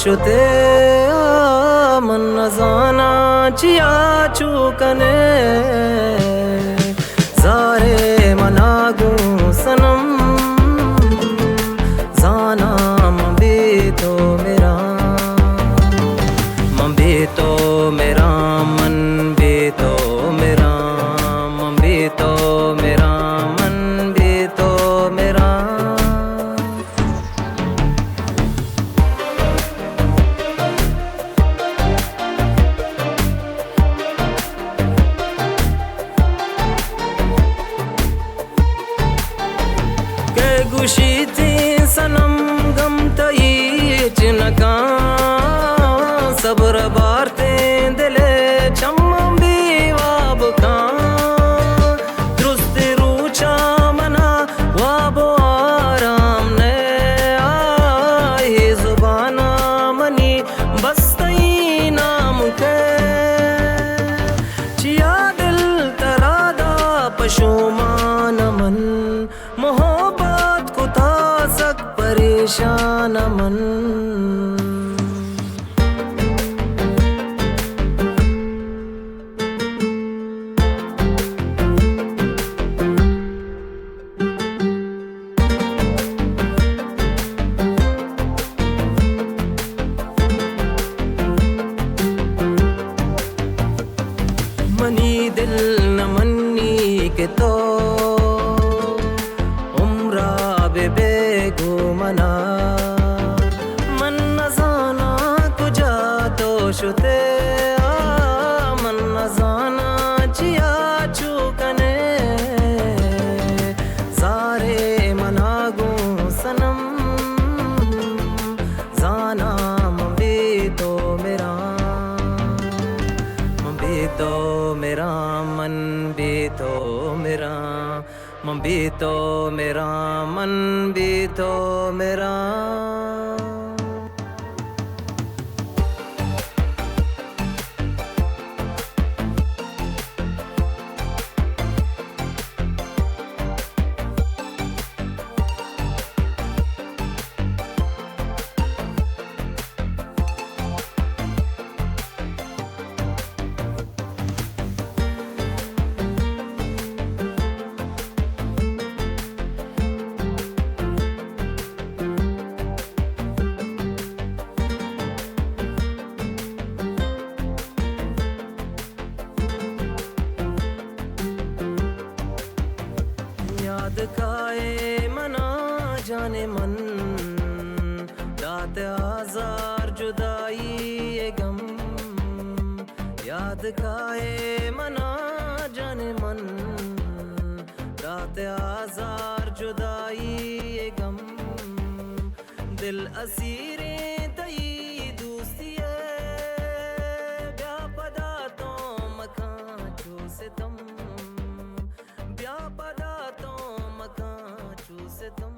शुते मन नजाना चिया चूकने जारे मनागू सनम जाना मबी तो मेरा मन भी तो मेरा मन भी तो मेरा मन भी तो मेरा के गुशी थी सनम गम तई चिनका सब्र बारते दिले चम भी वाब का दुरुस्त रूचा मना वाबो आराम ने आए जुबाना मनी बस्तई नाम के चिया दिल तरादा पशुमान मन मोहब्बत को तासक परेशान मन मनी दिल न मन्नी के तो उम्रा बेबे घूमना मन न जाना कुजा तो शुते मन न जाना चिया चूकने सारे मनागू सनम जाना मबी तो मेरा तो मेरा मन भी तो मेरा मन भी तो मेरा मन भी तो मेरा याद काए मना जाने मन दाते आजार जुदाई ये गम याद काए मना जाने मन दाते आजार जुदाई ये गम दिल असीरे तई दूसिए व्यापदा तो मखा से तुम व्यापदा तो मखा से तुम